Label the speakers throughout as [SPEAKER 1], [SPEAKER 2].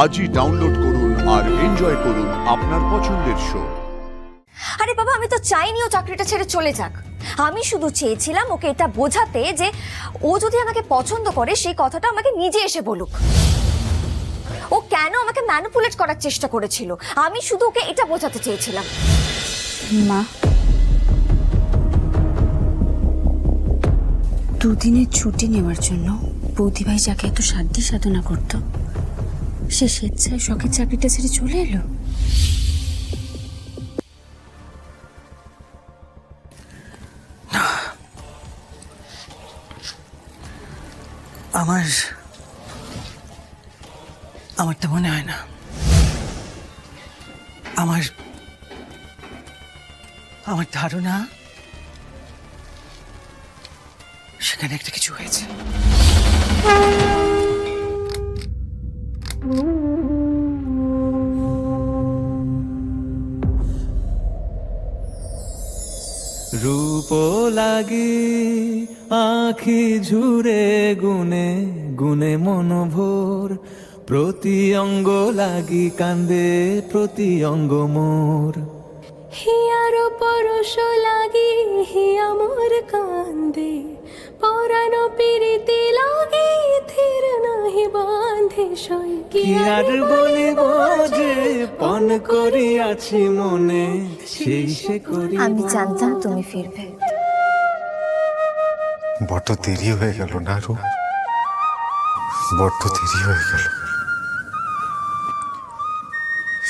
[SPEAKER 1] আজই ডাউনলোড করুন আর এনজয় করুন আপনার পছন্দের শো।
[SPEAKER 2] আরে বাবা, আমি তো চাইনি ও চাকরিটা ছেড়ে চলে যাক। আমি শুধু চেয়েছিলাম ওকে এটা বোঝাতে যে ও যদি আমাকে পছন্দ করে সেই কথাটা আমাকে নিজে এসে বলুক। ও কেন আমাকে ম্যানিপুলেট করার চেষ্টা করেছিল, আমি শুধু ওকে এটা বোঝাতে চেয়েছিলাম।
[SPEAKER 3] মা, দুদিনের ছুটি নেওয়ার জন্য বৌদিভাই যাকে এত সাধ্য সাধনা করত, সে স্বেচ্ছায় শখের চাকরিটা ছেড়ে চলে এলো।
[SPEAKER 4] আমার তো মনে হয় না। আমার ধারণা সেখানে একটা কিছু হয়েছে।
[SPEAKER 5] রূপ লাগি আখি ঝুরে গুনে গুনে মনোভোর, প্রতি অঙ্গ লাগি কান্দে প্রতি অঙ্গ মোর।
[SPEAKER 6] হিয়ার পরশ লাগি হিয়া মোর কান্দে, পরানো পিরিতি লাগি থির নাহি বাঁধে সই।
[SPEAKER 5] কি আর বলিব যে পণ করিয়াছি মনে, সেই সে করি।
[SPEAKER 2] আমি জানতাম তুমি ফিরবে।
[SPEAKER 7] বড্ড দেরি হয়ে গেল না রূপ, বড্ড দেরি হয়ে গেল।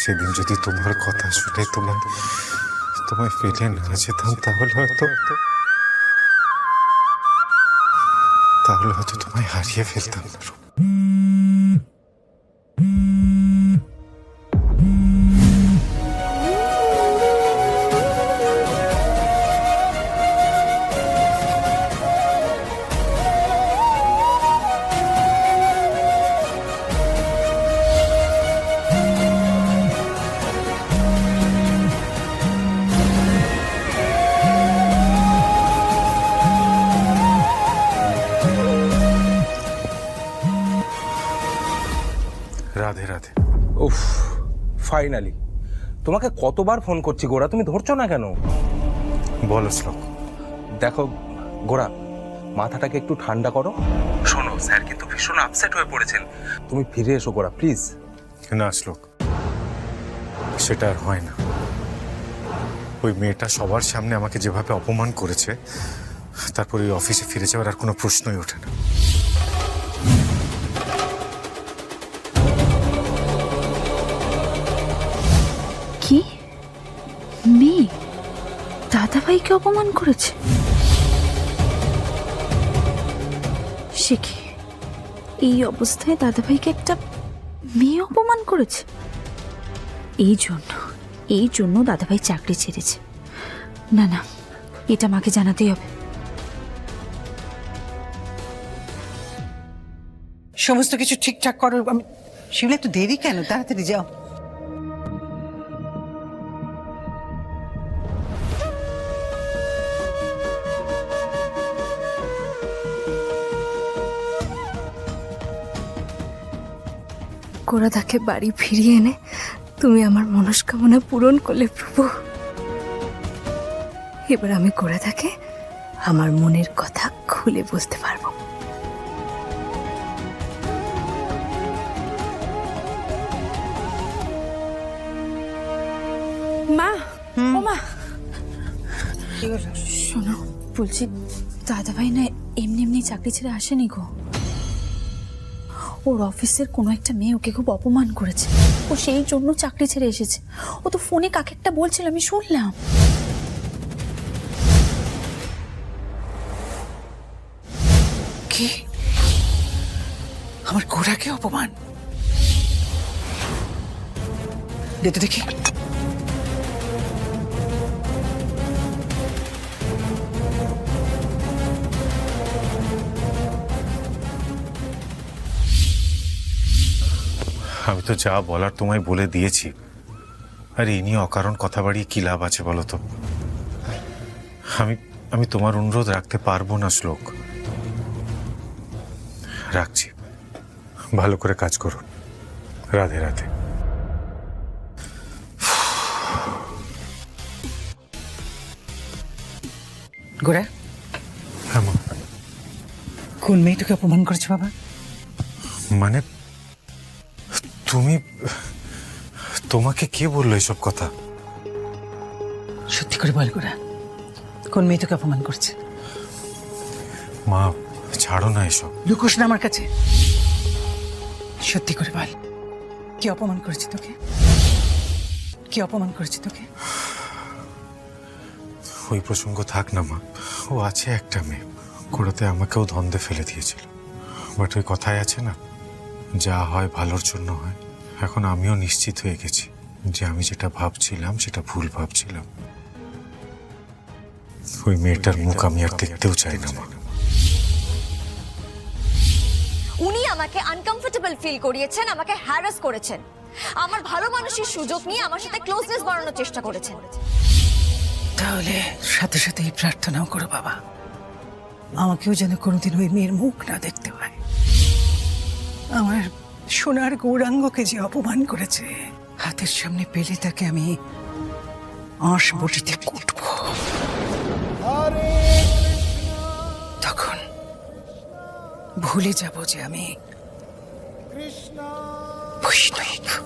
[SPEAKER 7] সেদিন যদি তোমার কথা শুনে তোমায় ফেলে না যেতাম, তাহলে হয়তো তোমায় হারিয়ে ফেলতাম না রূপ। রাধে রাধে।
[SPEAKER 8] উফ, ফাইনালি। তোমাকে কতবার ফোন করছি গোরা, তুমি ধরছো না কেন?
[SPEAKER 7] বলো শ্লোক।
[SPEAKER 8] দেখো গোরা, মাথাটাকে একটু ঠান্ডা করো। শোনো, স্যার কিন্তু ভীষণ আপসেট হয়ে পড়েছেন। তুমি ফিরে এসো গোরা, প্লিজ।
[SPEAKER 7] না শ্লোক, সেটা আর হয় না। ওই মেয়েটা সবার সামনে আমাকে যেভাবে অপমান করেছে, তারপর ওই অফিসে ফিরে যাওয়ার আর কোনো প্রশ্নই ওঠে না।
[SPEAKER 3] কি মেয়ে দাদাভাইকে অপমান করেছে? সে কি এই অবস্থায় দাদাভাইকে একটা মেয়ে অপমান করেছে? এই জন্য দাদাভাই চাকরি ছেড়েছে। না না, এটা মাকে জানাতেই হবে।
[SPEAKER 4] সমস্ত কিছু ঠিকঠাক করো। আমি শিবলে, একটু দেরি কেন? তাড়াতাড়ি যাও।
[SPEAKER 6] গোরাদাকে বাড়ি ফিরিয়ে এনে তুমি আমার মনস্কামনা পূরণ করলে প্রভু। এবার আমি গোরাদাকে আমার মনের কথা খুলে বলতে পারবো।
[SPEAKER 3] মা, ও মা, শোনো, বলছি দাদাভাই না এমনি এমনি চাকরি ছেড়ে আসেনি গো। ওর অফিসের কোনো একটা মেয়ে ওকে খুব অপমান করেছে, ও সেই জন্য চাকরি ছেড়ে এসেছে। ও তো ফোনে কাকে একটা বলছিল, আমি শুনলাম।
[SPEAKER 4] কি? আমার গোরাকে অপমান? দেখি।
[SPEAKER 7] আমি তো যা বলার তোমায় বলে দিয়েছি, আর এই নিয়ে অকারণ কথা বাড়িয়ে কি লাভ আছে বলো তো? আমি তোমার অনুরোধ রাখতে পারবো না শ্লোক। রাখছি, ভালো করে কাজ করুন, রাধে রাধে।
[SPEAKER 4] গোড়া,
[SPEAKER 7] হ্যাঁ মা।
[SPEAKER 4] কোন মেয়েটাকে অপমান করেছে বাবা?
[SPEAKER 7] মানে তোমাকে কে বললো এসব কথা?
[SPEAKER 4] সত্যি করে বল গোড়া, কোন মেয়েটাকে অপমান করছে?
[SPEAKER 7] মা ছাড়ো না এসব।
[SPEAKER 4] লুকোস না আমার কাছে, সত্যি করে বল, কি অপমান করেছে তোকে? কি অপমান করেছে তোকে?
[SPEAKER 7] ওই প্রসঙ্গ থাক না মা। ও আছে একটা মেয়ে, গোড়াতে আমাকেও দ্বন্দ্বে ফেলে দিয়েছিল। বাট ওই কথাই আছে না, যা হয় ভালোর জন্য হয়। এখন আমিও নিশ্চিত হয়ে গেছি যে আমি যেটা ভাবছিলাম সেটা ভুল ভাবছিলাম। ওই মেয়েটার মুখ আমি আর দেখতেও চাই না মা।
[SPEAKER 2] উনি আমাকে আনকমফোর্টেবল ফিল করিয়েছেন, আমাকে হ্যারাস করেছেন, আমার ভালো মানুষের সুযোগ নিয়ে আমার সাথে ক্লোজনেস বাড়ানোর চেষ্টা করেছেন।
[SPEAKER 4] তাহলে সাথে সাথে এই প্রার্থনাও করো বাবা, আমাকেও যেন কোনোদিন ওই মেয়ের মুখ না দেখতে হয়। আমার সোনার গৌরাঙ্গকে যে অপমান করেছে, হাতের সামনে পেলে তাকে আমি আঁশ বটিতে কুটব। তখন ভুলে যাব যে আমি বৈষ্ণব।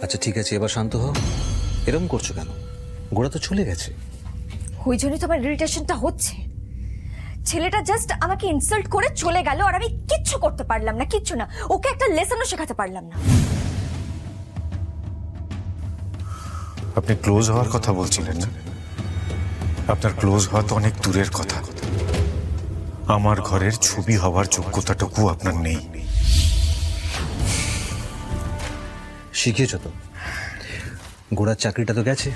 [SPEAKER 9] আচ্ছা ঠিক আছে, এবার শান্ত হও। এরকম করছো কেন? গোড়া তো চলে গেছে।
[SPEAKER 2] ওই জন্যই তো আমার ইরিটেশনটা হচ্ছে। ছেলেটা জাস্ট আমাকে ইনসাল্ট করে চলে গেল আর আমি কিচ্ছু করতে পারলাম না, কিচ্ছু না, ওকে একটা লেসনও শেখাতে পারলাম না।
[SPEAKER 7] আপনি ক্লোজ হওয়ার কথা বলছিলেন না? আপনার ক্লোজ হওয়া তো অনেক দূরের কথা। আমার ঘরের ছবি হওয়ার যোগ্যতাটুকু আপনার নেই।
[SPEAKER 9] শিখিয়েছো তো? গোড়ার চাকরিটা তো গেছে।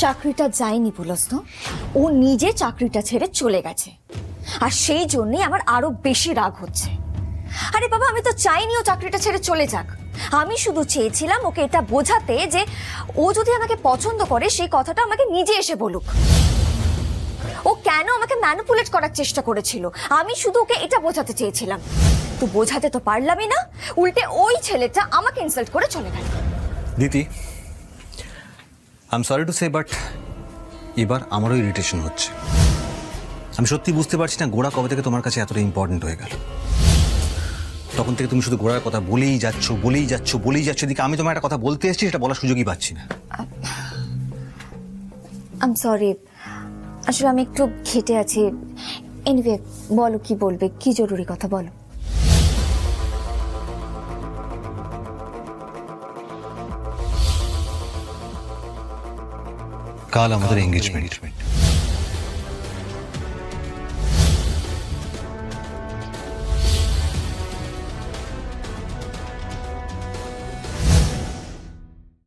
[SPEAKER 2] চাকরিটা যায়নি বলস তো, ও নিজে চাকরিটা ছেড়ে চলে গেছে, আর সেই জন্যই আমার আরো বেশি রাগ হচ্ছে। আরে বাবা, আমি তো চাইনি ও চাকরিটা ছেড়ে চলে যাক। আমি শুধু চেয়েছিলাম ওকে এটা বোঝাতে যে ও যদি আমাকে পছন্দ করে সেই কথাটা আমাকে নিজে এসে বলুক। ও কেন আমাকে ম্যানিপুলেট করার চেষ্টা করেছিল, আমি শুধু ওকে এটা বোঝাতে চেয়েছিলাম। তো বোঝাতে তো পারলামই না, উল্টে ওই ছেলেটা আমাকে ইনসাল্ট করে চলে গেল।
[SPEAKER 9] দিদি, I am sorry to say, but এবার আমারও ইরিটেশন হচ্ছে। আমি সত্যি বুঝতে পারছি না গোড়া কবে থেকে তোমার কাছে এতটা ইম্পর্টেন্ট হয়ে গেল। তখন থেকে তুমি শুধু গোড়ার কথা বলেই যাচ্ছ, বলেই যাচ্ছ, বলেই যাচ্ছ। এদিকে আমি তোমার একটা কথা বলতে এসেছি, সেটা বলার সুযোগই পাচ্ছি না।
[SPEAKER 2] আই এম সরি, আসলে আমি একটু ঘেটে আছি। এনিওয়ে, বলো কি বলবে, কি জরুরি কথা বলো।
[SPEAKER 9] কাল আমাদের এঙ্গেজমেন্ট।